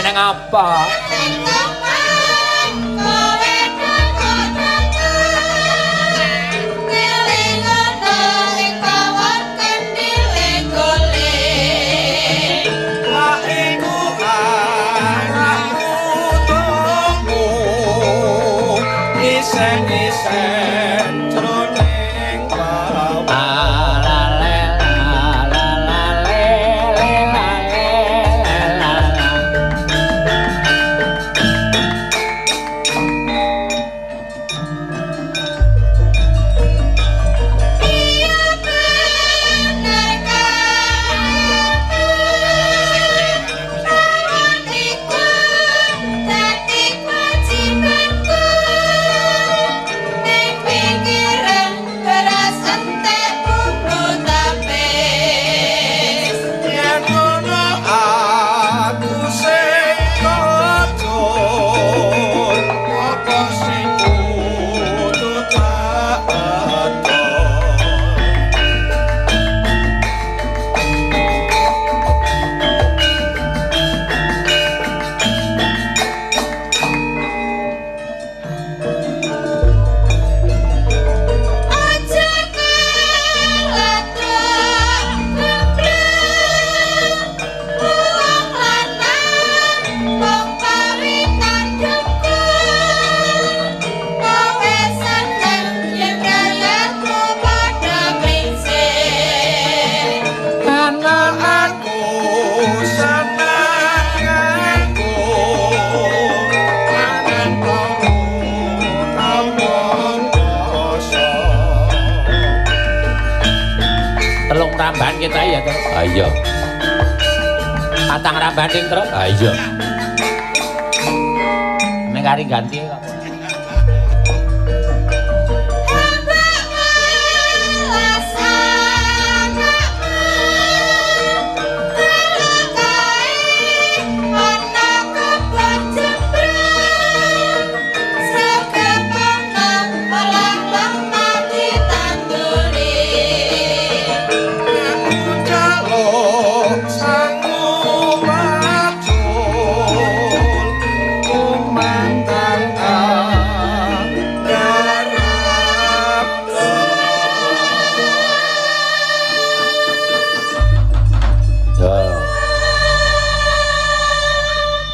ning apa? Kita ya terus. Ayo. Patang rabanding terus. Ayo. Nek kari ganti kok.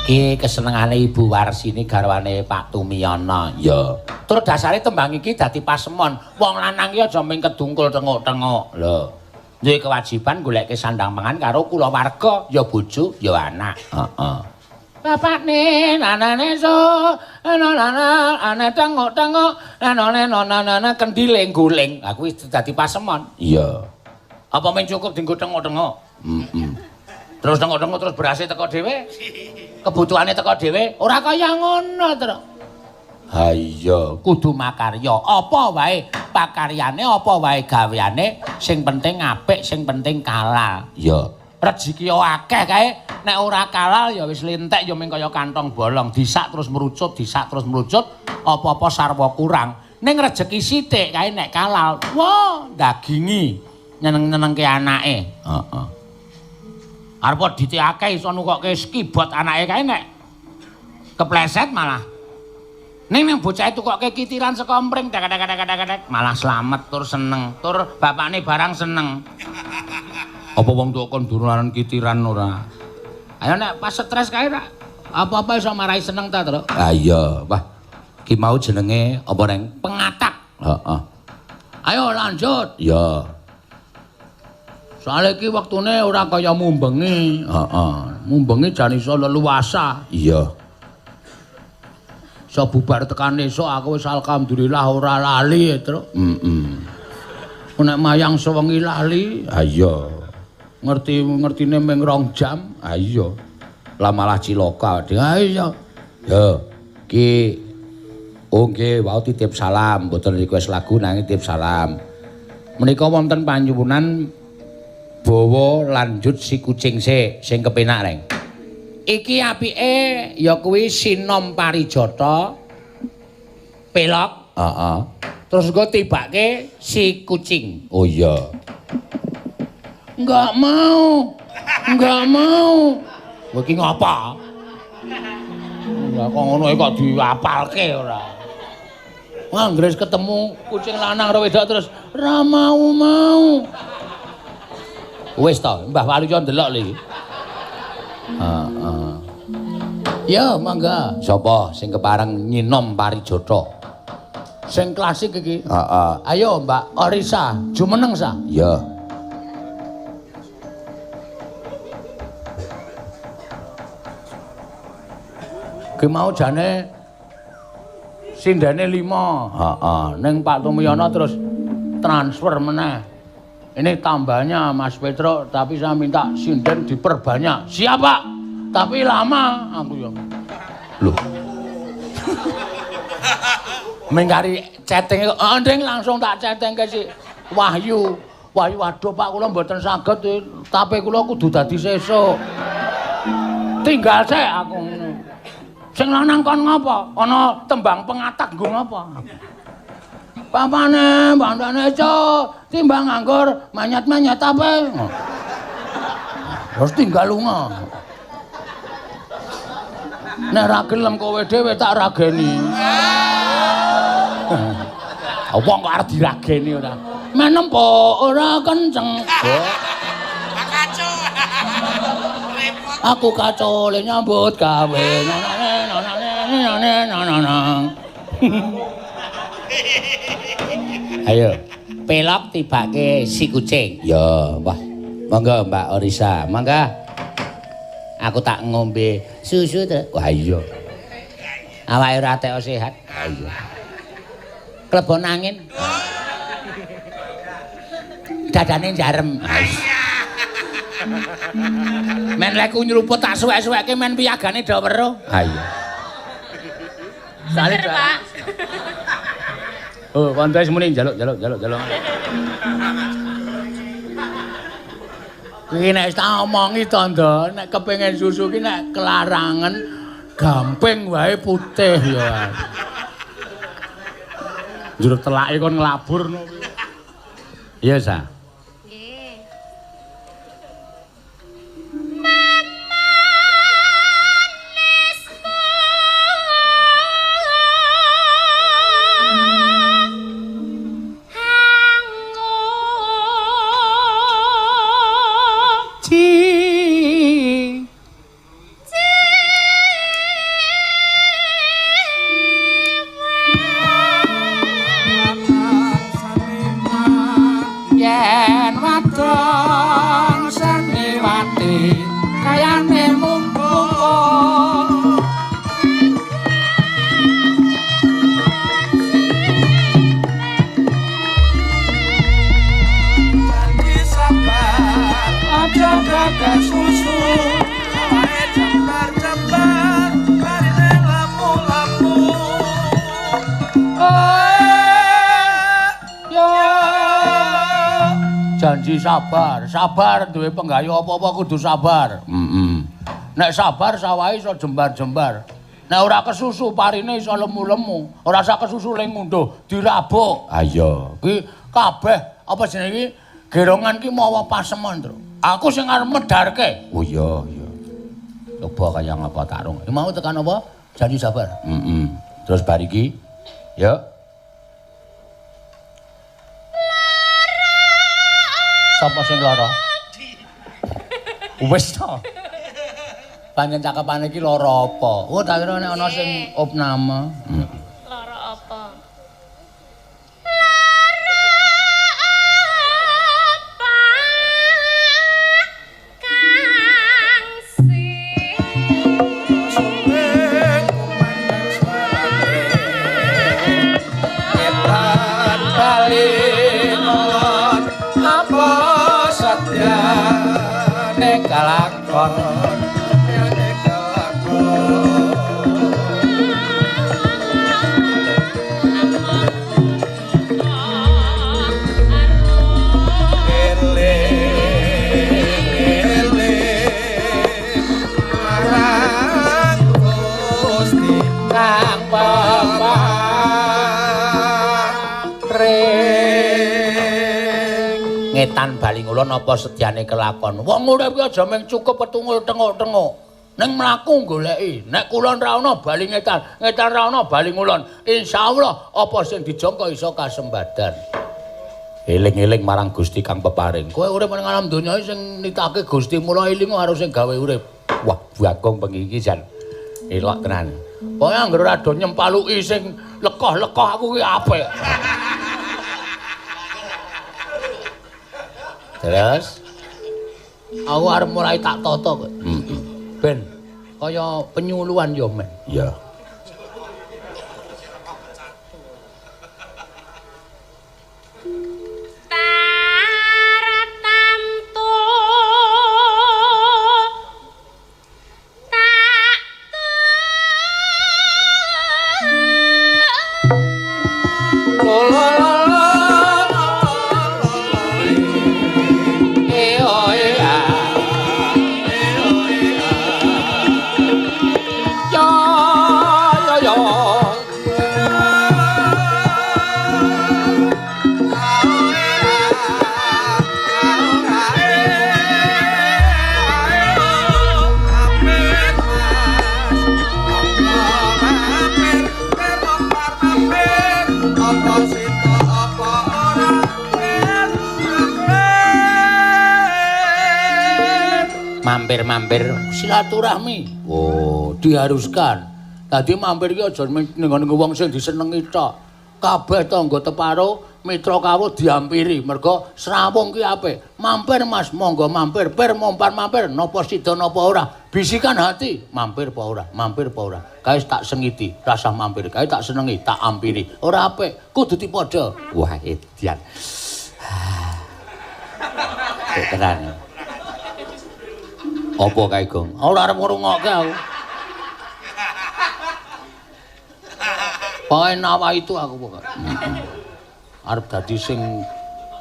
Iki kesenengane Ibu Warsini garwane Pak Tumiyono. Ya. Tur dasare tembang iki dadi pasemon. Wong lanang iki aja mung kedungkul tengok-tengok. Lho. Duwe kewajiban goleke sandang mangan karo kulawarga, ya bojo, ya anak. Heeh. Bapakne nanane so ane tengok-tengok nane kendile guling. Aku wis dadi pasemon. Iya. Apa men cukup dienggo tengok-tengok? Terus tengok-tengok terus berase teko dhewe. Kebutuhane teko dhewe ora kaya ngono terus. Ha iya, kudu makarya. Apa wae pakaryane, apa wae gaweane, sing penting apik, sing penting halal. Ya. Rezeki akeh kae, nek ora halal ya wis lintek ya mung kaya kantong bolong, disak terus merucut, apa-apa sarwa kurang. Ning rezeki sithik kae nek halal, wah, dagingi nyeneng-nyenengke anake. Heeh. Arep dite akeh iso nukokke skibot anake kae nek kepleset malah. Ning bocah tukokke kitiran saka empring tek malah slamet tur seneng, tur bapakne barang seneng. Apa wong tuwa kon durunan kitiran ora? Ayo nek pas stres kae ra apa-apa iso marai seneng ta, Tru? Ah iya, wah. Ki mau jenenge apa reng? Pengatak. Heeh. Ayo lanjut. Ya. Soale iki wektune ora kaya mumbengi. Heeh. Mumbengi jan iso leluasa. Iya. Iso bubar tekan esuk aku wis alhamdulillah ora lali, Tru. Nek mayang sewengi lali, ha iya. Ngertine mung 2 jam. Ha iya. Lah malah cilaka. Ha iya. Yo. Ki nggih wau titip salam, mboten request lagu nanging titip salam. Menika wonten panyuwunan bawa lanjut si kucing sing kepenak reng. Iki apike ya kuwi Sinom Parijata pelok. Heeh. Terus engko tibake si kucing. Oh iya. Enggak mau. Kowe iki ngapa? Ya kok ngono kok diwapalke ora. Anggres ketemu kucing lanang karo wedok terus ra mau. Wis to, Mbah Wali yo ndelok lho iki. Heeh. Ya, mangga. Sapa sing kepareng nyinom parijata? Sing klasik iki. Heeh. Ayo, Mbak Orisa, jumeneng sa. Ya. Ki mau jane sindene 5. Heeh. Ning Pak Tumyono terus transfer meneh. Ini tambahnya Mas Petro, tapi saya minta sinden diperbanyak. Siap, Pak. Tapi lama aku ya. Loh. Mengkari chatting ndeng langsung tak chatting ke si Wahyu. Wahyu waduh Pak kula mboten saged tapi kula kudu dadi sesuk. Tinggal sik aku ngono. Sing lanang kon ngapa? Ana tembang pengatak nggo ngapa? Papane bandane cuk, timbang nganggur manyat-manyat ape. Terus tinggal lunga. Nek ra gelem kowe dhewe tak rageni. Wong kok arep dirageni ora. Menempo ora kenceng. Kacau. Aku kacau le nyambut gawe. Ayo, pelok tibake si kucing. Ya, wah. Monggo Mbak Orisa, mangga. Aku tak ngombe susu to. Wah iya. Awake ora teko sehat. Ha iya. Klebon angin. Dadane jarem. Men leku nyeruput tak suwek-suweke men piyagane do weruh. Ha iya. Salih, Pak. Oh, kontes muni njaluk. Iki nek tak omongi to, Ndok, nek kepengin susu ki nek kelarangan gamping wae putih ya. Njur telake kon nglaburno kuwi. Iya, Sa. Nggih. Janji sabar duwe penggayu apa-apa kudu sabar. Nek sabar sawahe iso jembar-jembar. Nek ora kesusu parine iso lemu-lemu. Ora usah kesusu ling ngunduh, dirabuk. Ha iya. Ki kabeh apa jenenge iki gerongan ki mawa pasemon, Tru. Aku sing arep medharke. Oh iya. Coba kaya ngapa tarung. Mau tekan apa? Janji sabar. Terus bar iki ya. Sapa sing lara? Wis to. Panjen cakepane iki lara apa? Oh, tak kira nek ana sing opname. Lara apa? Ngetan bali ngulon apa sediane kelakon. Wong urip aja mung cukup petungul tenguk-tenguk. Ning mlaku goleki. Nek kulon ra ana bali ngetan, ngetan ra ana bali ngulon. Insyaallah apa sing dijangka iso kasembadan. Eling-eling marang Gusti kang peparing. Kowe urip ning alam donya sing nitake Gusti mula eling harus sing gawe urip. Wah, Bagong bengi iki jan elok tenan. Pokoke anggere ora do nyempaluki sing lekoh-lekoh aku kuwi apik. Terus aku arep mulai tak tata kok. Ben kaya penyuluhan ya men. Iya. Mampir silaturahmi. Oh, diharuskan. Dadi mampir iki aja ning wong sing disenengi tok. Kabeh tangga teparo, mitra kawruh diampiri. Mergo srawung ki apik. Mampir Mas, monggo mampir. Per mompar mampir, napa sida napa ora. Bisikan hati, mampir apa ora? Mampir apa ora? Kae tak sengiti, rasah mampir. Kae tak senengi, tak ampiri. Ora apik, kudu dipadha. Wah, edian. Tenan. Apa kae, Gong? Ora arep ngrungokke aku. Pokoke nawa itu aku pokoke. Arep dadi sing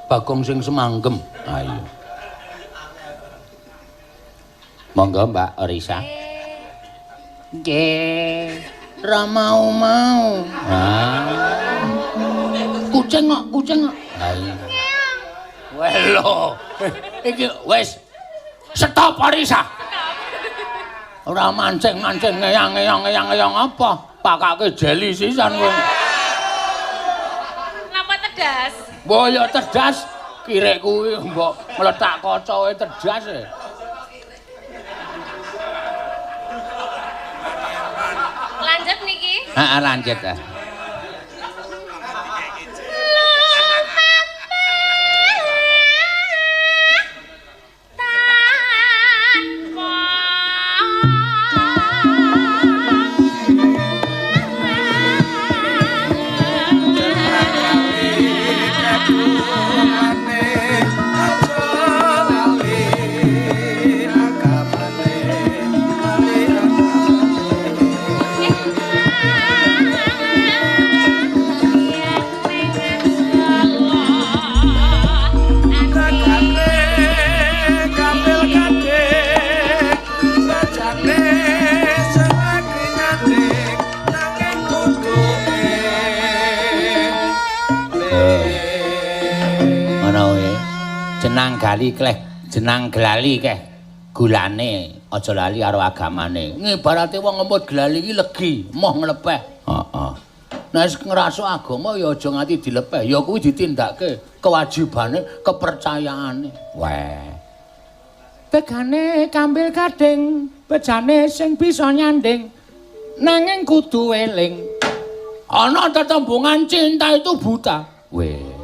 Bagong sing semanggem. Ayo. Monggo Mbak Risa. Nggih. Ra mau. Kucing kok. Ayo. Welo. Iki wis stop Risa. Ora mancing-mancing ngeyang apa? Pakake jeli sisan kowe. Napa tedas? Mbok ya tedas kirek kuwi mbok meletak kaca wae tedas e. Lanjut niki. Heeh, lanjut. Jenang glali keh gulane aja lali karo agamane. Ngibarate wong ngemput glali iki legi, moh nglepeh. Heeh. Nek ngraso agama ya aja nganti dilepeh, ya kuwi ditindakke kewajibane, kepercayaane. Weh. Begane kambil kading, bejane sing bisa nyanding. Nanging kudu eling. Ana tetembungan cinta itu buta. Weh.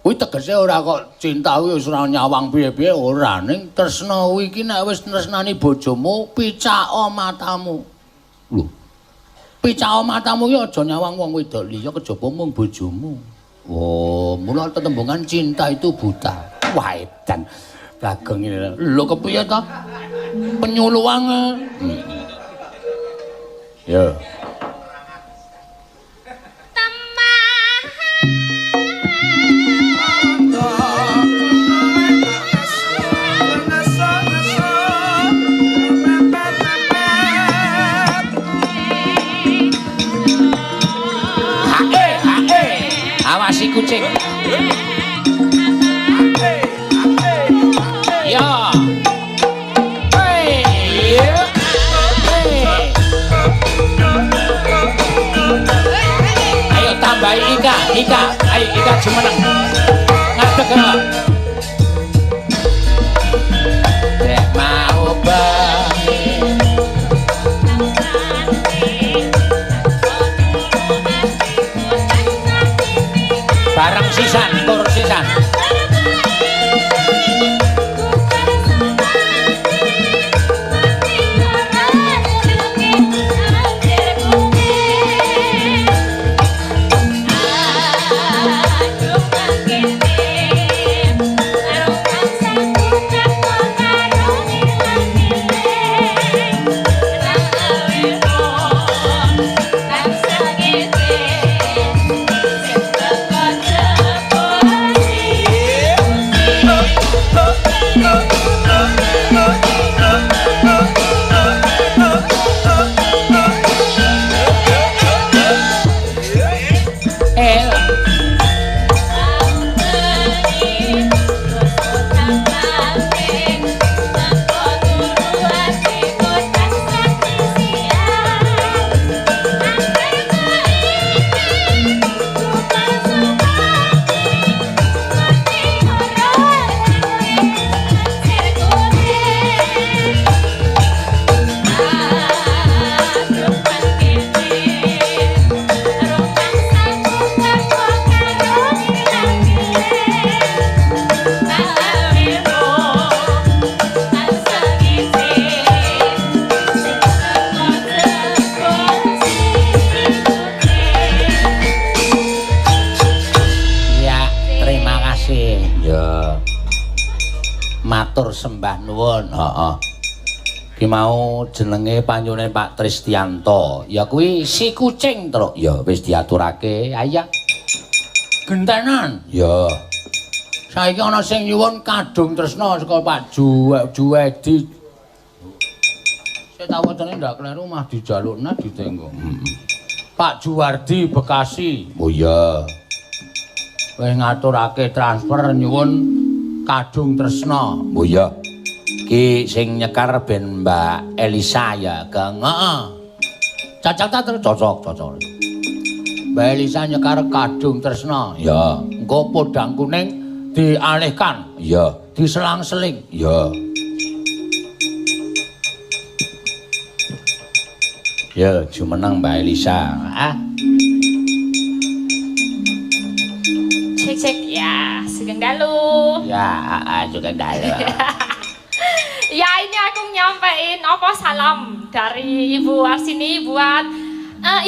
Kuwi tegese ora kok cinta kuwi wis ora nyawang piye-piye ora ning tresna kuwi iki nek wis tresnani bojomu picaka matamu. Lho. Picaka matamu ki aja nyawang wong wedok liya kejaba mung bojomu. Oh, mula tetembungan cinta itu buta. Wah, edan. Bagong iki lho kepiye to? Penyuluhan. Ya. Awasi kucing. Ya. Hey. Ika jumeneng. Ngadeg ya. Dek mau bae. Bareng sisan, tur sisan. Matur sembah nuwun. Heeh. Ki mau jenenge panyune Pak Tristianto. Ya kuwi si kucing, Truk. Ya wis diaturake. Ayah. Gentenan. Ya. Saiki ana sing nyuwun kadung tresna saka Pak Juwedi. Saya tak wacane ndak kleru mah dijalukna ditenggo. Pak Juwardi Bekasi. Oh iya. Wis ngaturake transfer nyuwun kadung tresna. Oh iya. Ki sing nyekar ben Mbak Elisa ya, Kang. Heeh. Cocok ta terus cocok. Mbak Elisa nyekar kadung tresna. Ya. Engko podang kuning dialihkan. Ya. Diselang-seling. Ya. Ya, jumeneng Mbak Elisa. Ah. Cek ya, Sugeng Dalu. Ya, Sugeng Dalu. Ya, ini aku nyampein salam dari Ibu Arsini buat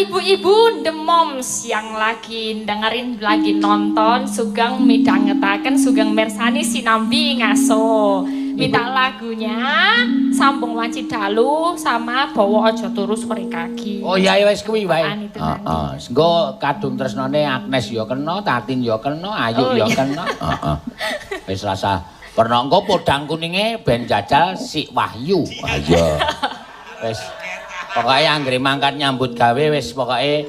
ibu-ibu The Moms yang lagi dengerin, lagi nonton. Sugeng midhangetaken, Sugeng mirsani sinambi ngaso. Minta lagunya Sambung Wanci Dalu sama Bawa Aja Turu Sore Kaki. Oh iya wis kuwi wae. Heeh. Engko kadung tresnane Agnes ya kena, Tatin ya kena, Ayu ya kena. Heeh. Wis rasa pernah engko podang kuninge ben jajal si Wahyu. Ayo. Wis pokoke anggere mangkat nyambut gawe wis pokoke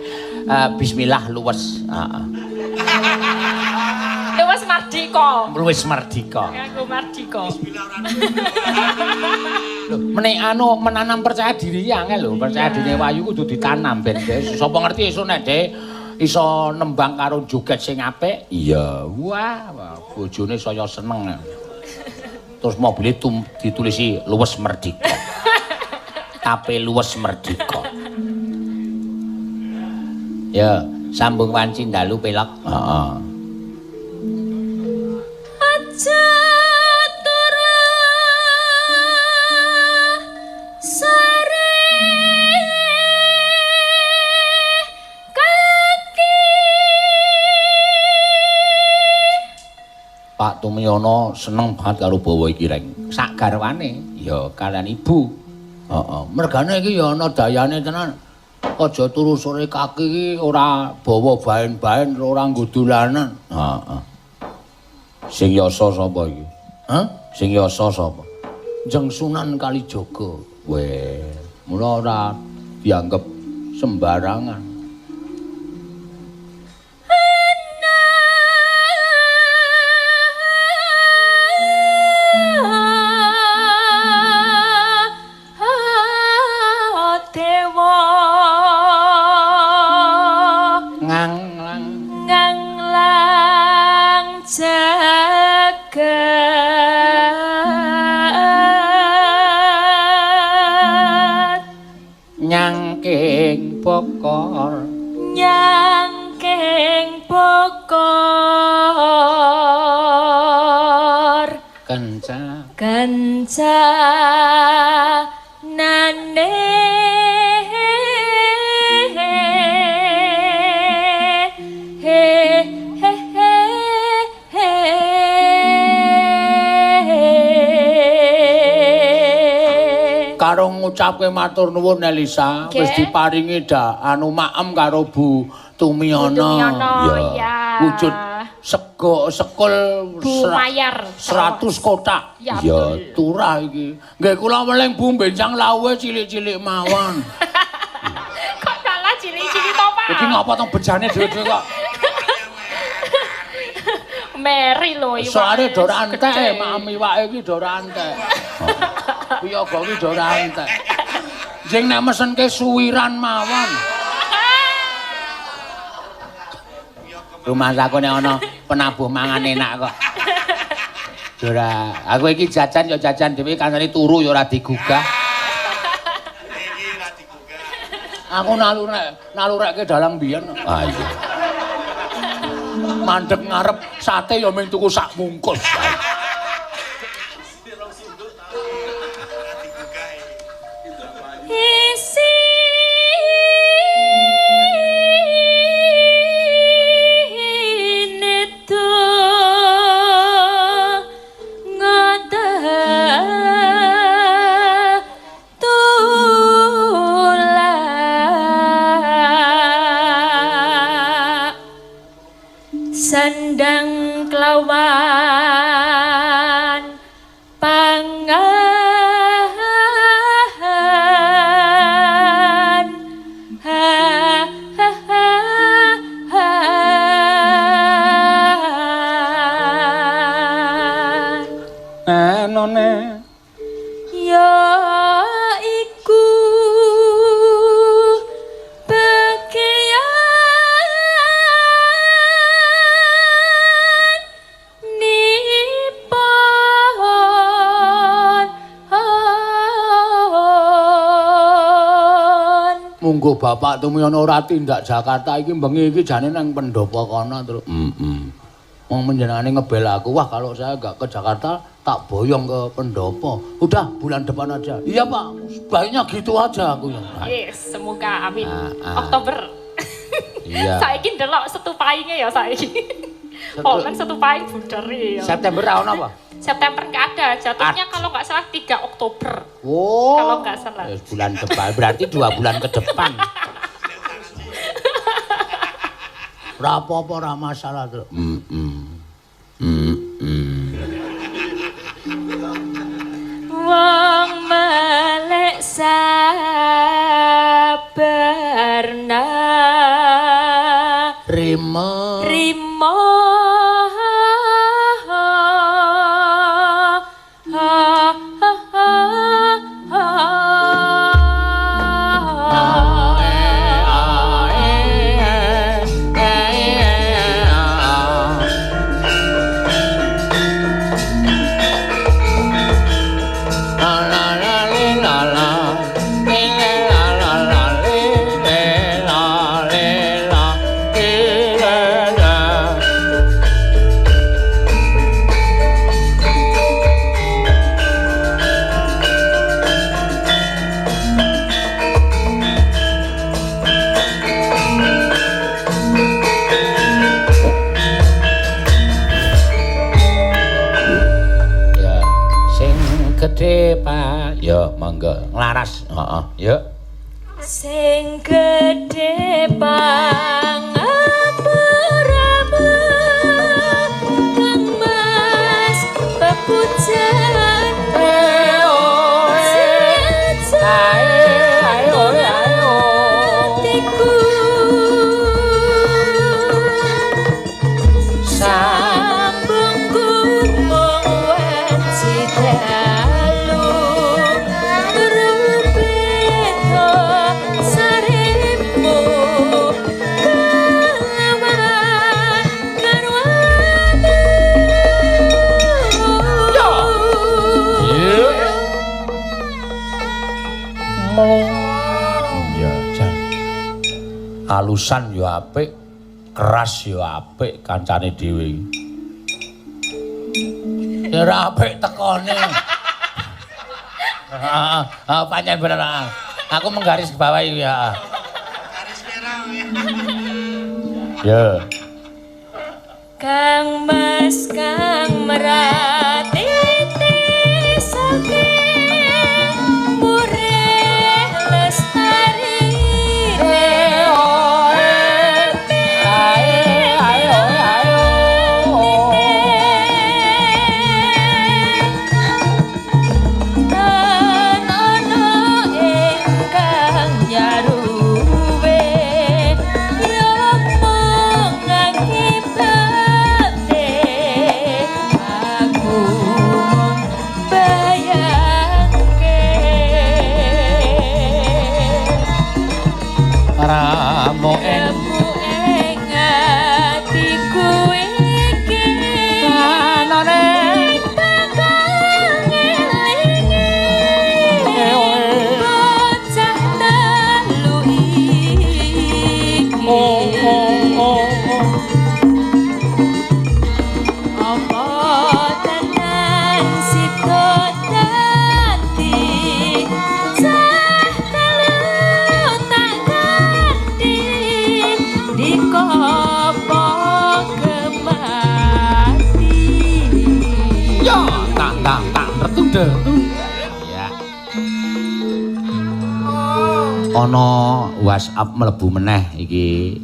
bismillah luwes. Heeh. Luwes Mardika. Luwes Mardika. Nganggo Mardika. Lho, menek menanam percaya diri angel lho. Percaya diri Wahyu kudu ditanam ben sapa ngerti esuk nek dhek iso nembang karo joget sing apik. Iya. Wah, bojone saya seneng. Terus mobil ditulisi luwes Merdeka. Tape luwes Merdeka. Ya, Sambung Wanci Dalu pelok. Heeh. Aja turu sore kaki. Pak Tumiyono seneng banget karo bawa iki reng. Sak garwane ya kalian ibu. Heeh. Mergane iki ya ana dayane tenan. Aja turu sore kaki iki ora bawa baen-baen ora nggo dolanan. Heeh. Sing yasa sapa iki? Hah? Sing yasa sapa? Jeng Sunan Kalijaga. Weh, mula ora dianggep sembarangan. nyangking bokor nyangking bokor kenca nane karo ngucapke matur nuwun Elisa wis diparingi anu maem karo Bu Tumiono ya wujud sekul Bu Mayar 100 kotak ya turah iki nggih kula meling Bu bencang lawuhe cilik-cilik mawon kok kalah cilik-cilik to Pak iki ngapa tong bejane dhewe kok Meri lho iwak soalé do rantek maem iwake iki do rantek piyaga iki do rantek jeng nek mesenke suwiran mawon rumah saku nek ana penabuh mangan enak kok. Ora, aku iki jajan ya jajan dhewe kancane turu ya ora digugah. Iki ora digugah. Aku nalurekke dalang biyen. Ah iya. Mandeg ngarep sate ya mung tuku sak bungkus. Sandang kelawan pangan None ya iku munggo Bapak Tumiono ora tindak Jakarta iki bengi iki jane nang pendopo kono terus. Wong menjenengane ngebel aku, wah kalau saya enggak ke Jakarta tak boyong ke pendopo. Udah bulan depan aja. Iya Pak, sebaiknya gitu aja aku ya. Yes, semoga amin. Oktober. Iya. Saiki ndelok setupainge ya saiki. Oh, kan setupaing buderi ya. September tahun apa? September nggak ada, jatuhnya kalau nggak salah 3 Oktober. Oh. Kalau nggak salah. Bulan depan, berarti 2 bulan ke depan. Rapopo ora masalah terus. Wong melek sabarna Rimo ya monggo nglaras ya sing gedhe pangamaramu kang mas pepujan Iya, Jan. Alusan yo apik, keras yo apik kancane dhewe. Ya ora apik tekone. Panjen bener. Aku menggaris bawahi ya. Garis merah Ya. Kang Mas Kang Meratiti saking murih lestari Ramo ing atiku iki anane bakal ngelingi bocah telu iki apa tenan sida dadi cah telu tak ganti dikopo kemati ya tak retunda. Ya. Ana WhatsApp mlebu meneh iki.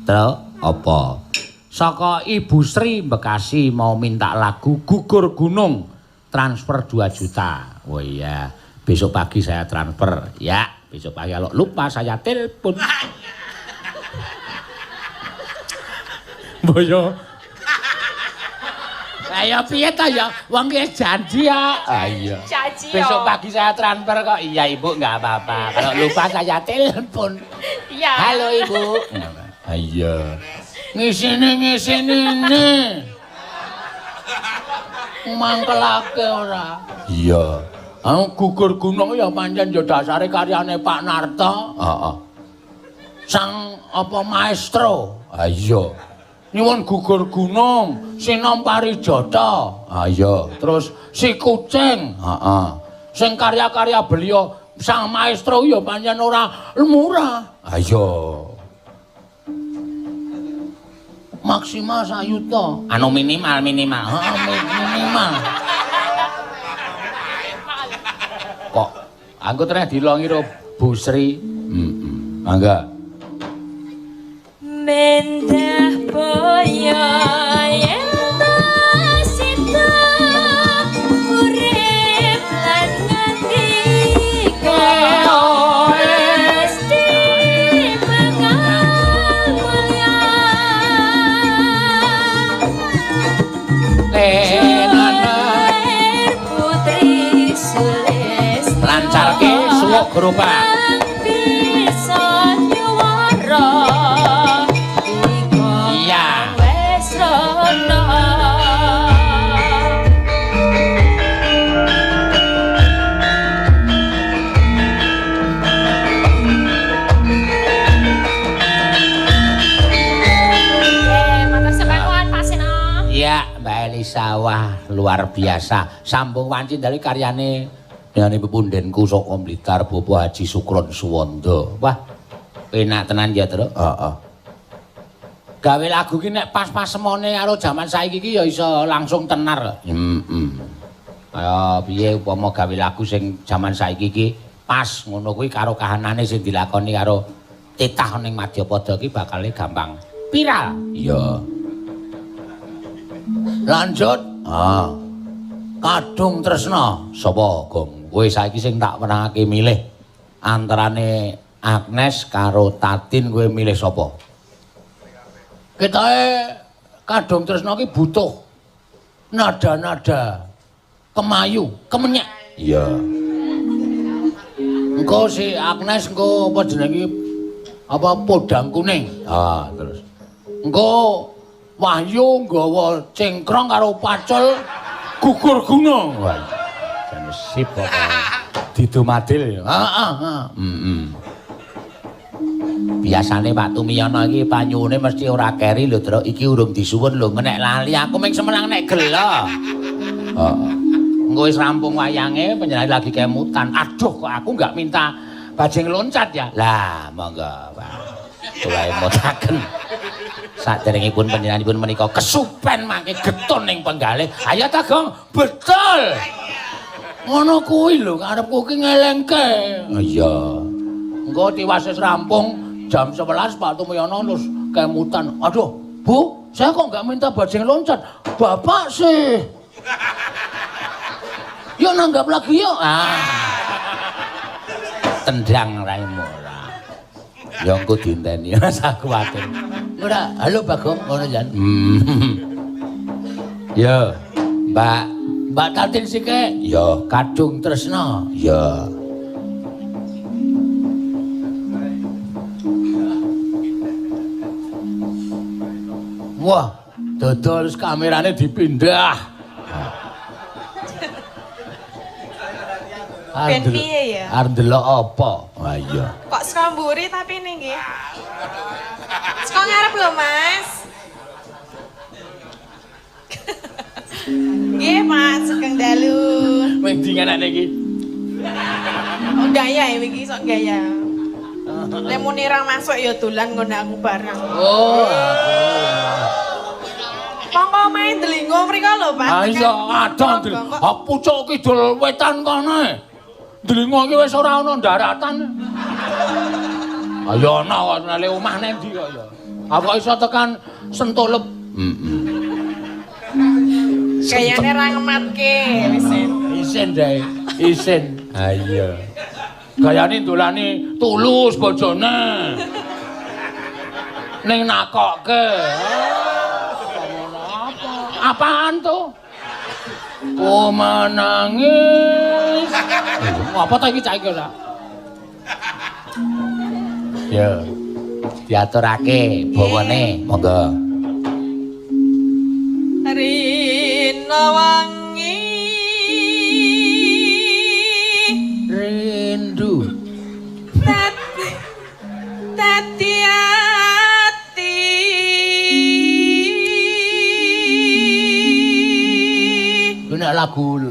Terus apa? Saka Ibu Sri Bekasi mau minta lagu Gugur Gunung transfer 2 juta. Oh iya, besok pagi saya transfer. Ya, besok pagi kalau lupa saya telepon. Boyo. Ayo piye ta ya? Wong ki janji ya. Iya. Janji Besok pagi saya transfer kok. Iya Ibu, enggak apa-apa. Kalau lupa saya telepon. iya Halo Ibu. Iya. Ngisini ini. Mangkelake ora. Iya. Gugur gunung ya pancen ya dasare karyane Pak Narto. Heeh. Sang apa maestro. Ha iya. Nyuwun gugur gunung, sinom parijata. Ha iya. Terus si kucing. Heeh. Sing karya-karya beliau sang maestro ya pancen ora murah. Ha iya. Maksimal sayuta. Anu minimal. Heeh, minimal. Kok aku terus dilongi karo Bu Sri. Mangga. mendah boyo yen sita urip lan ngendika mesti bakal mulya Lahir putri Sulis Lancarke suwuk gerobak. bisa nyuwara Iya. wes rono matur sebanguan Pak Seno. Iya, Mbak Elisa, wah luar biasa. Sambung wanci dari karyane dengan ibu pundenku saka Blitar Bapak Haji Sukron Suwondo. Wah, penak tenan ya, Tru. Heeh. Gawe lagu ki nek pas-pas semone karo jaman saiki ki ya iso langsung tenar. Kaya piye upama gawe lagu sing jaman saiki ki pas ngono kuwi karo kahanane sing dilakoni karo titah ning Madyapada ki bakal gampang viral. Iya. Lanjut. Kadung Tresna. Sapa, Gong? Kowe saiki sing tak wenangake milih antarane Agnes karo Tatin, kowe milih sapa? Ketoke Kadung Tresna ki butuh nada-nada kemayu, kemenyek. Iya. Engko si Agnes engko apa jenenge apa podang kuning. Terus. Engko Wahyu nggawa cengkrong karo pacul gugur gunung. Wah, jan sip kok. Didu madil. Biasane Pak Tumiyono iki panyuwune mesti ora keri lho, Tru. Iki urung disuwun lho, menek lali aku ming semenang nek gelo. Heeh. Engko wis rampung wayange panjenengan lagi kemutan. Aduh kok aku enggak minta bajing loncat ya. Lah, monggo, Pak. Kula mutaken. Saderengipun panjenenganipun menika kesupen mangke getun ning penggalih. Ayo ta, Gong. Betul. Ngono kuwi lho karepku ki ngelengke. Iya. Engko tiwas wis rampung jam 11 Pak Tumiyono terus kemutan. Aduh, Bu, saya kok nggak minta bajing loncat? Bapak sih. Yuk nanggap lagi yuk. Tendang raimu ora. Ya engko dinteni rasa kuwatir. Ora, halo Bagong, ngono jan. Ya, Mbak Tatin sike. Ya, Kadung Tresna. Ya. Wah, dodol kamerane dipindah. Ben piye ya? Arep ndelok apa? Ah iya. Kok saka mburi tapi ini nggih. Saka ngarep lho, Mas. Nggih, Mas, Sugeng dalu. Wing dinganane iki. Oh, gaya iki sok gaya. Nek muni ra masuk ya dolan ngono aku bareng. Oh. Monggo main delingo mriko lho, Pak. Ah iya, ada pucuk kidul wetan kono. Delingo iki wis ora ana daratan. Ayo ana kok nale omah nang ndi kok ya. Apa iso tekan Sentulep? Kayane ra ngematke wisin. Isin dae, isin. Ha iya. Gayane ndolani tulus bojone. Ning nakokke. Apaan tuh? Oh menangis. Apa ta iki cah iki ora? Ya. Diaturake bawane, monggo. Rina wangi Rindu. Tati ati Nek lagu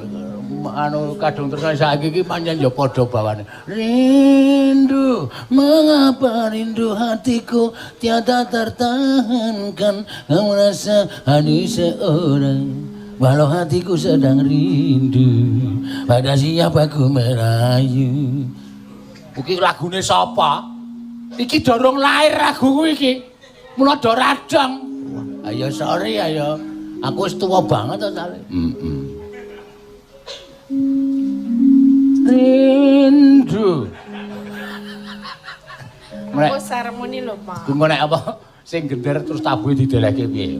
anu Kadung Tresna saiki iki pancen ya padha bawane. Rindu, mengapa rindu hatiku tiada tertahankan. Kamu rasa hanya seorang, walau hatiku sedang rindu. Pada siapa ku merayu. Iki lagune sapa? Iki dorong lahir lagu iki. Mula do radang. Ayo sorry ayo. Aku wis tuwa banget to sale. Rindu. Aku seremoni lho, Pak. Tunggu nek apa sing gender terus tabuhe didelehke piye?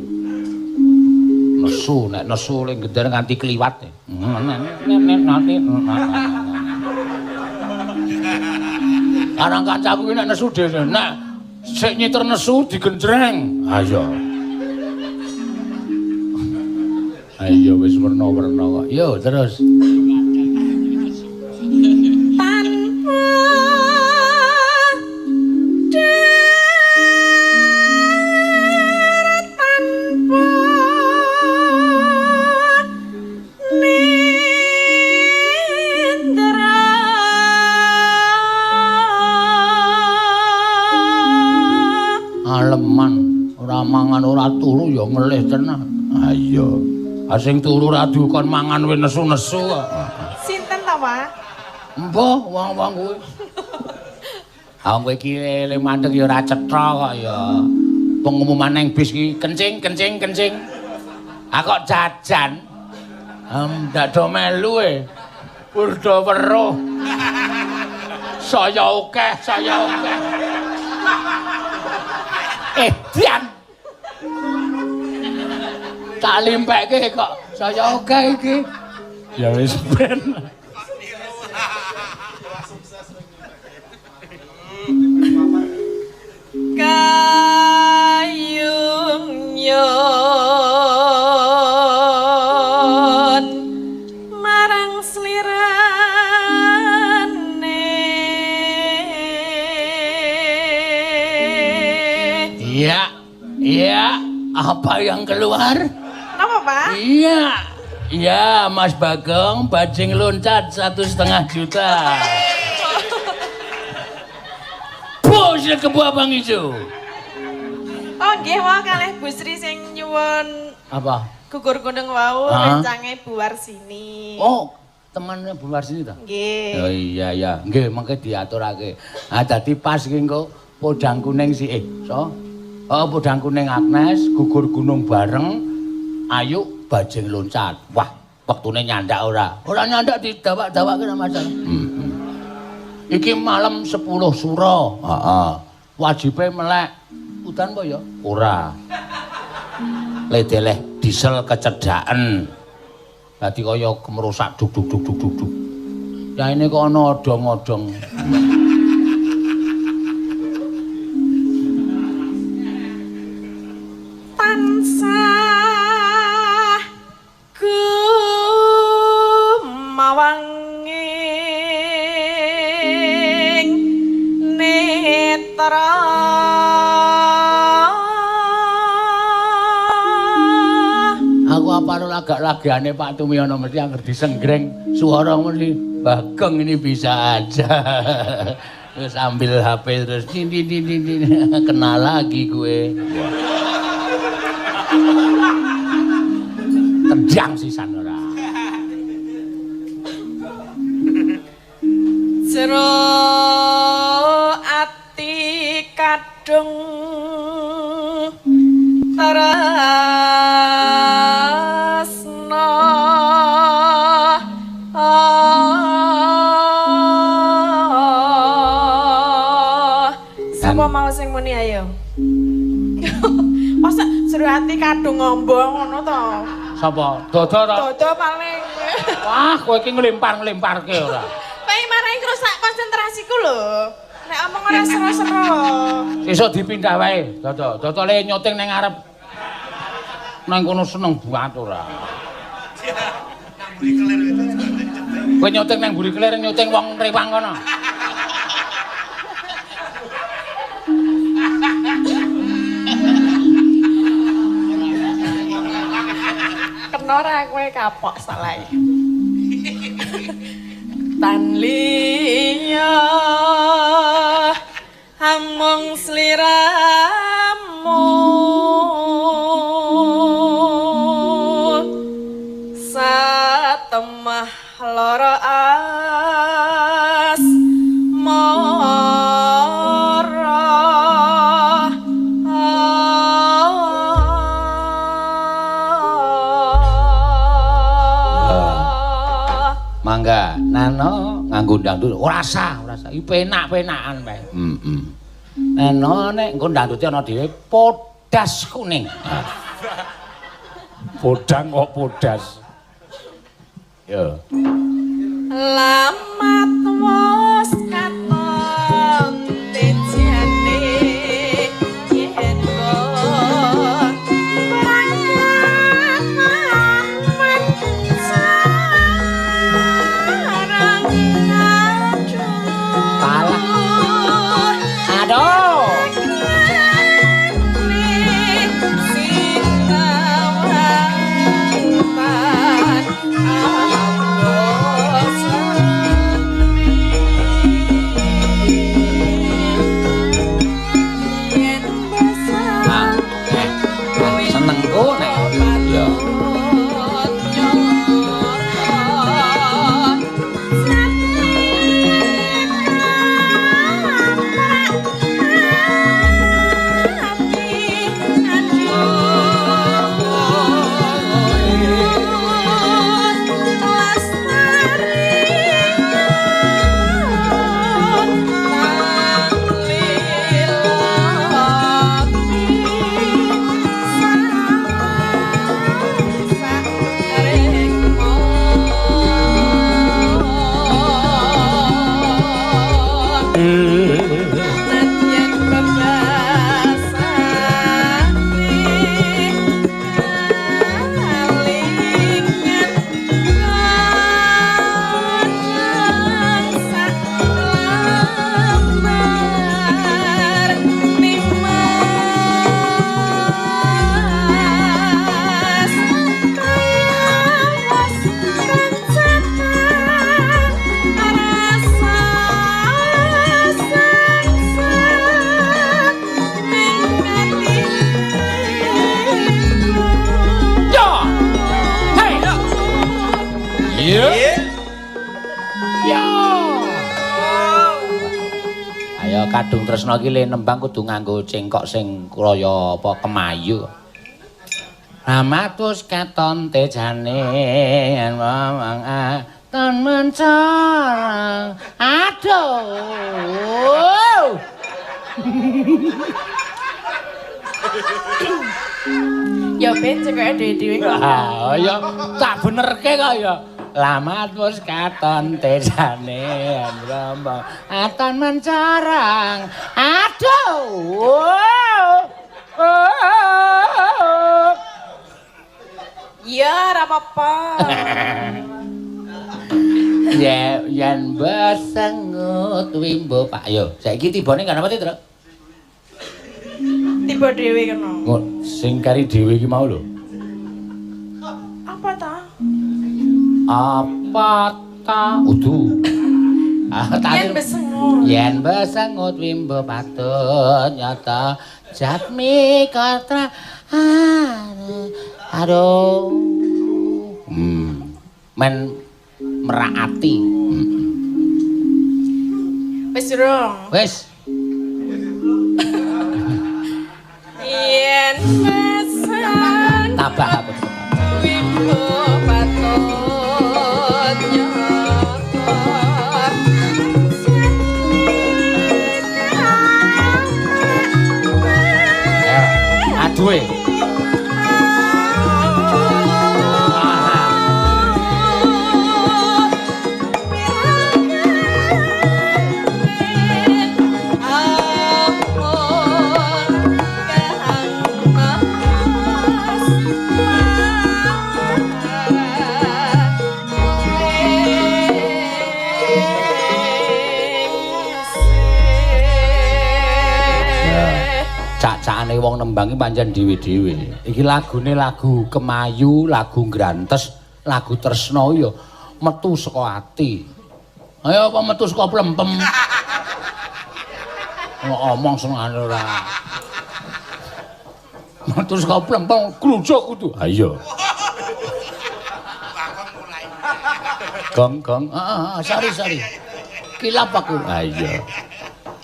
Nesu, nek nesu ning gender nganti kliwat. Arang kancaku iki nek nesu dhewe. Nek sik nyiter nesu digenjreng. Ayo. Ayo wis werna-werna kok. Yo terus. Mangan ora turu ya ngelih tenan. Ayo. Sing turu ra dikon mangan wis nesu-nesu kok. Sinten ta, Pak? Mbah, wong-wong kuwi. Ah kowe iki eling mandeg ya ora cetha kok ya. Pengumuman ning bis iki kencing. Ah kok jajan. Ndak do melu e. Purda weruh. Saya akeh. Dian. Tak limpeke kok saya oke iki. Ya wis ben. Kayung yon marang slirane. Iya. Iya, apa yang keluar? Apa, Pak? Iya. Iya, Mas Bagong, bajing loncat 1,5 juta. Bos kebu abang ijo. Oh, nggih wae kalih Bu Sri sing nyuwun Apa? gugur gunung wau rencange Bu Warsini. Oh, temannya Bu Warsini ta? Nggih. Oh iya ya, nggih mengke diaturake. Ah dadi pas ki engko podang kuning si so. Oh, podang kuning Agnes gugur gunung bareng Ayu bajing loncat. Wah, wektune nyandak ora? Ora nyandak didawak-dawakke Mas. Iki malam 10 suro. Heeh. Wajibe melek. Udan apa ya? Ora. Ledeleh diesel kecedaken. Dadi kaya kemerusak duk duk duk duk duk. Ya ini kok ana odong-odong. Tansah gumawanging netra Aku apa agak lagiane Pak Tumiyono mesti angger disenggreng suara mesti Bagong ini bisa aja. Terus ambil HP terus kenal lagi gue. Tendang sisan ora. jero ati kadung tresno sapa mau sing muni ayo masa jero ati kadung ngombong ngono to Sapa? Dodo ta? dodo paling Wah, kowe iki nglempar-nglemparke ora. Pak marai rusak konsentrasiku lho. Nek omong ora seru-seru. Esuk dipindah wae, Dodo. Dodole nyuting ning ngarep. Nang kono seneng banget ora. Nang buri kelir itu. Kowe nyuting nang Buri Kelir nyuting wong rewang kono. Kena ora kowe kapok salah. Tan liya amung sliramu satemah lara as Mangga, Nano nganggo dangdut ora sah. Iki penak-penakan bae. Nano nek nggo dangdute ana dhewe podas kuning. Podang kok podas. Yo. Lamat wos katon tejane yen kok berangkat sarang Kalah. Aduh. Ayo kadung tresna iki le nembang kudu nganggo cengkok sing kaya apa kemayu. Ramatus katon tejane mamang aton mencorang. Aduh. Ya ben cekake dhewe-dhewe. Ah, ya tak benerke kok ya. Lamat wis katon tesane Rama aton mencorang. Aduh. Ya, ora apa-apa. Ya, yen besengut wimbo Pak. Yo, saiki tibane kan apa Tru? Tiba dhewe kena. Sing kari dhewe iki mau lho. Apa ta? Apa ta? Udu. Yen besengut. Yen besengut wimbo patut nyata jatmi katra. Aduh. Men meraati. Wis durung. Wis. Yen besengut. Tabah aku. Wimbo patut nyata. Aduh. Cak-cakane wong nembang iki pancen dhewe-dhewe. Iki lagune lagu kemayu, lagu ngrantes, lagu tresna ya metu saka ati. Ayo apa metu saka plempem. Ngomong senengane ora. Metu saka plempem glujok kudu. Ha iya. Gong. Sari. Kilap aku. Ha iya.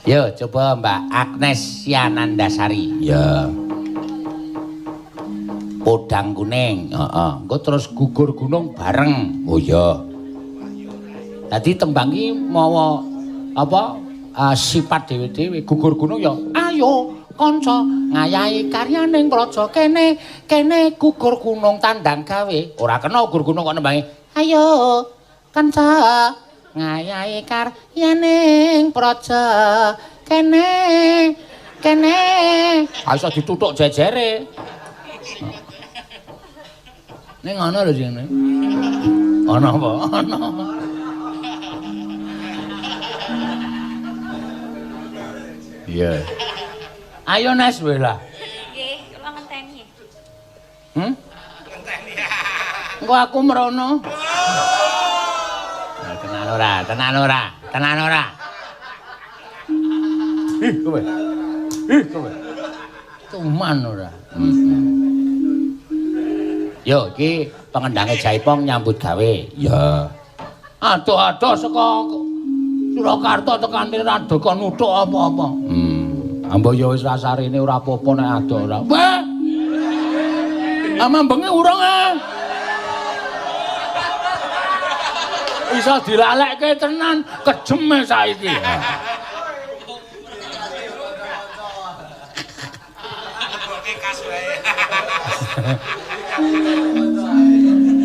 Yo, coba Mbak Agnes Yanandasari. Ya. Podang kuning. Heeh. Engko terus gugur gunung bareng. Oh iya. Dadi tembang iki mawa apa? Sifat dhewe-dhewe. Gugur gunung ya. Ayo kanca ngayahi karyaning praja kene gugur gunung tandang gawe. Ora kena gugur gunung kok nembangi. Ayo kanca ngayahi karyaning praja kene iso ditutuk jejere ning ana lho sing ana apa ana iya ayo Nes wae lah Nggih, kula ngenteni. Ngenteni. engko aku merono Tenan ora. Kowe. Cuman ora. Yo, iki pengendange Jaipong nyambut gawe. Ya. Adoh-adoh saka Surakarta tekan rada kon nuthuk apa-apa. Ambo ya wis rasarene ora apa-apa nek adoh ora. Weh. Amambenge urung Iso dilalekke tenan kejeme saiki. Oke kas wae.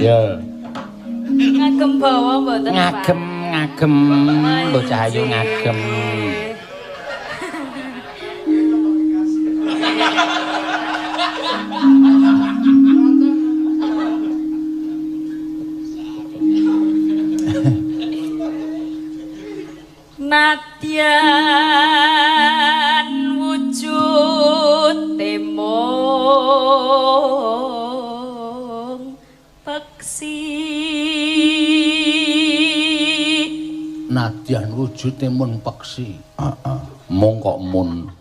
Ya. Ngagem bawa mboten Pak. Ngagem bocah ayu ngagem. Nadyan wujud temong peksi Nadyan wujude mun peksi. Heeh. Mung kok mun.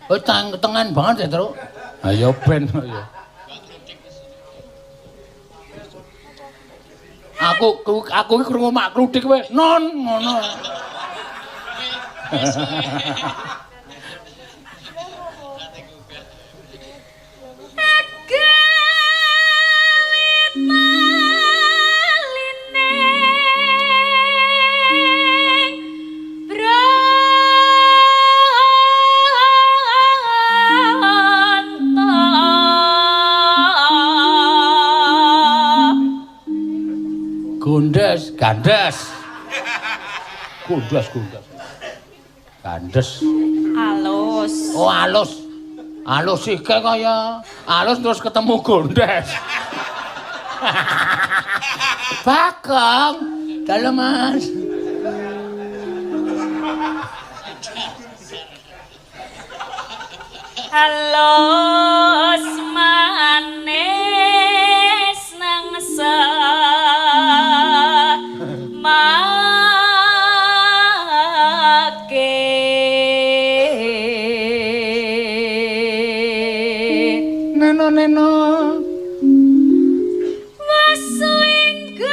Oh tengan banget ya, Tru. Ayo ben ya. Aku iki krungu mak kluthik kowe. Non ngono. Gundes, gandes. Gundes. Gandes. Alus. Oh, alus. Alus iki kaya alus terus ketemu gondes. Bagong. Dalem, Mas. Alus manis nangsa Neno. Wasuinggan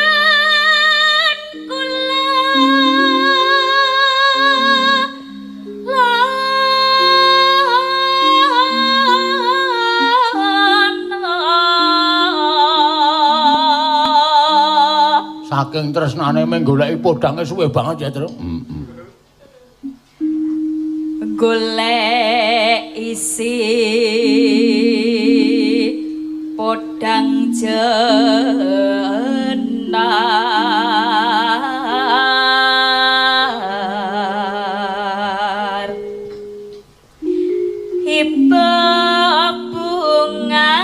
kula Saking tresnane mung goleki podhange suwe banget ya, Tru. Golek isi podang jenar hiba bunga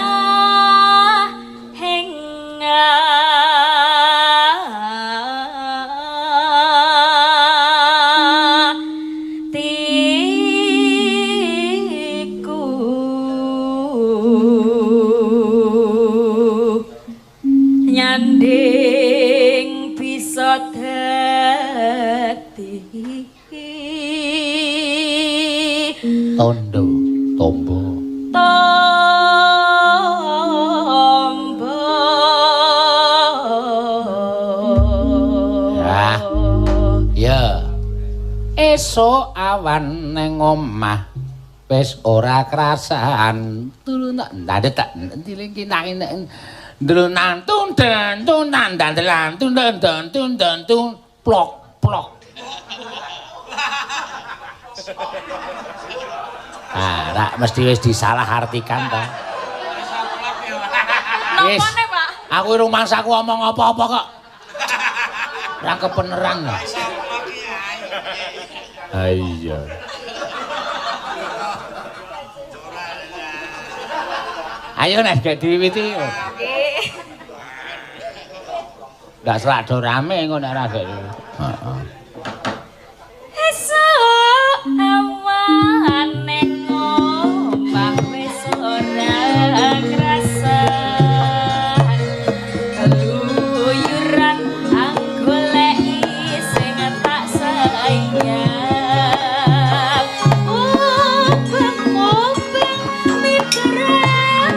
nyanding bisa dadi tombo ya esuk awan neng omah wis ora krasaan turun ndadet tak dilingki nang Drunantun dantun dandantun dantun plok. Ah, rak mesti wis disalahartikan ta. Wis. Pak? Aku rumangsaku omong apa-apa kok. Ora kebeneran. Ha iya. Ayo nek gak diwiwiti. Ndak selak do rame engko nek ora gak. Heeh. Esuk awan ning omah wis ora krasan keluyuran anggoleki sing tak sayang mubeng miterang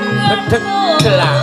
Dedelah. Delah.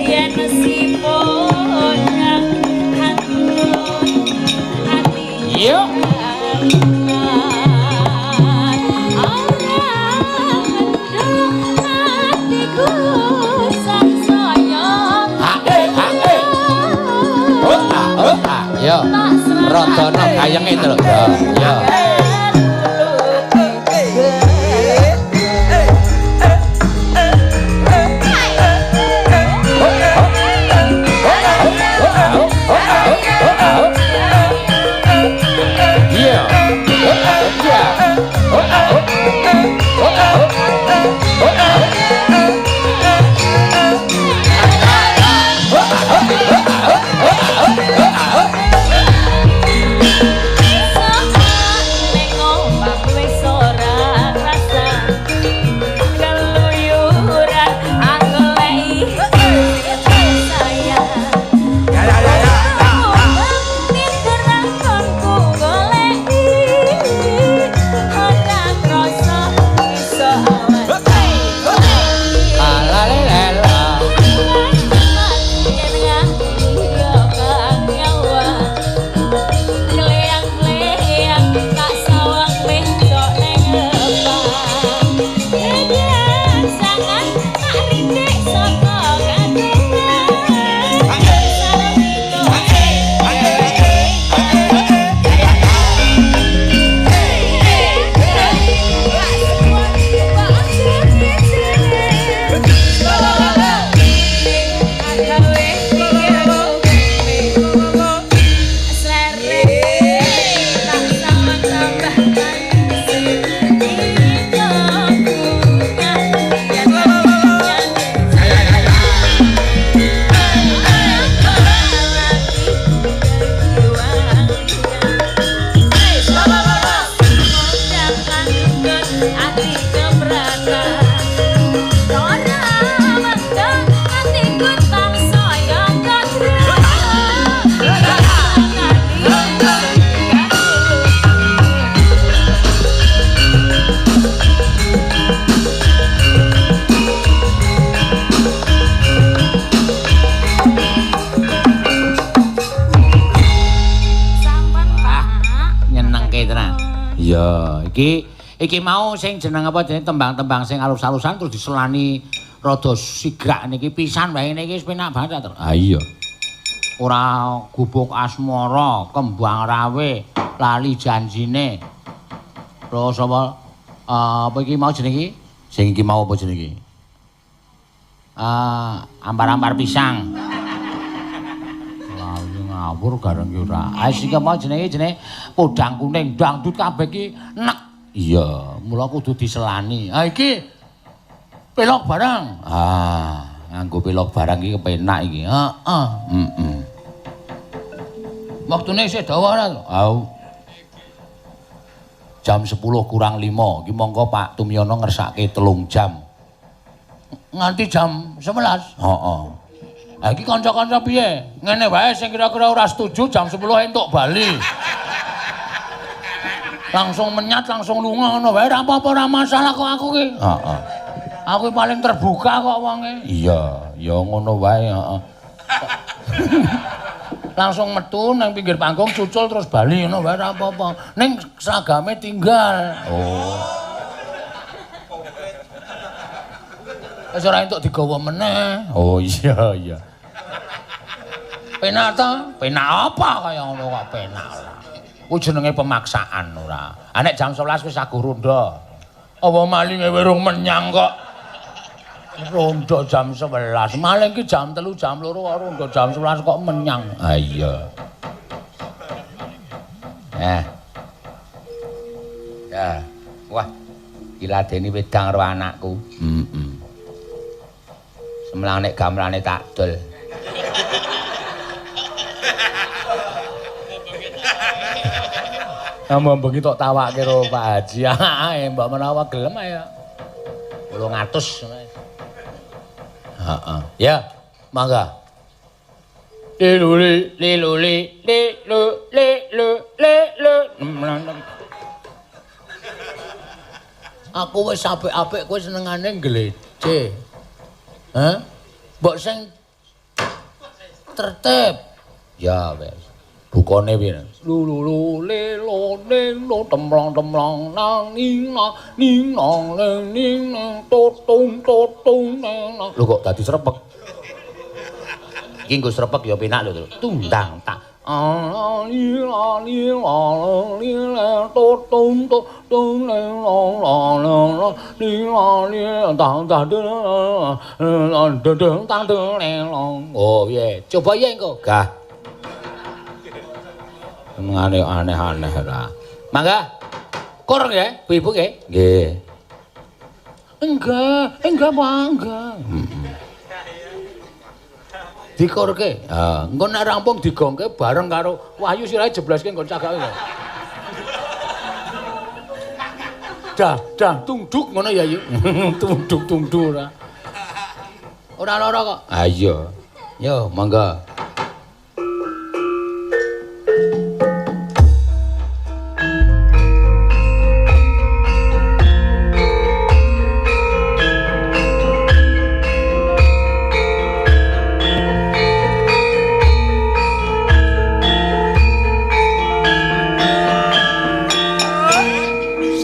yen sipun hati Yo. Yo. Rodana kayenge itu lho. Yo. Iki mau sing jeneng apa jeneng tembang-tembang sing alus-alusan terus diselani rada sigrak niki pisan wae niki wis penak banget to. Ah iya. Ora gubuk asmara, kembang rawe, lali janjine. Terus apa iki mau jeneng iki? Sing iki mau apa jeneng iki? Ampar-ampar pisang. Lali ngawur gareng ki ora. Ah sing mau jenenge podang kuning dangdut kabeh ki nek. Iya, mula kudu diselani. Ah iki pelok barang. Ah, nganggo pelok barang iki kepenak iki. Heeh. Waktune isih dawa ora? Au. Jam 10 kurang 5. Iki monggo Pak Tumyono ngersake 3 jam. Nganti jam 11. Heeh. Ah iki kanca-kanca piye? Ngene wae sing kira-kira ora setuju jam 10 entuk bali. Langsung menyat langsung lunga ngono wae ora apa-apa ora masalah kok aku ki. Heeh. Aku paling terbuka kok wonge. Iya, ya ngono wae, heeh. Langsung metu nang pinggir panggung cucul terus bali ngono wae ora apa-apa. Ning seragame tinggal. Oh. Wis ora entuk digawa meneh. Oh iya iya. Penak ta? Penak apa kaya ngono kok penak ora. Kuwi jenenge pemaksaan ora. Nek jam 11 wis aku ronda. Apa malinge werung menyang kok. Ronda jam 11. Maling ki jam 3 jam 2 ronda jam 11 kok menyang. Ah iya. Ya. Wah. Diladeni wedang karo anakku. Semlang nek gamelane tak dol. Ambo bengi tok tawake karo Pak Haji. Ae mbok menawa gelem ae. 800 ngono. Heeh. Ya, mangga. Liluli liluli lilu lilu lilu. Aku wis apik-apik kowe senengane nggled. C. Hah? Mbok sing tertib. Ya wis. Bukane piye? Lu le lo temlong nang ning nang ning nang totung nang. Lho kok dadi srepek? Iki nggo srepek ya penak lho. Tundang tak. Oh piye? Coba ya engko. Gah. Aneh-aneh ra. Mangga. Kur nggih, Bu-ibu nggih? Nggih. Enggak, Bangga. Dikorke. Ha, engko nek rampung digongke bareng karo Wahyu sirahe jebleske nggon cagake. Dah tungduk ngono ya yu. Tungduk ora. Ora lara kok. Ha iya. Yo, mangga.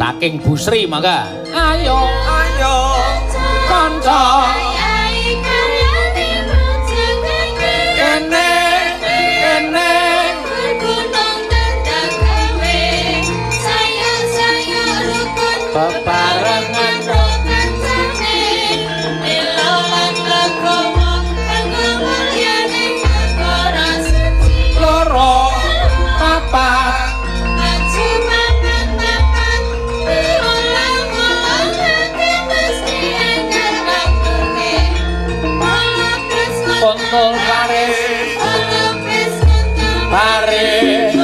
Saking Bu Sri mangga. Ayo kanca kene bebarengan loro papat kontol paris oleh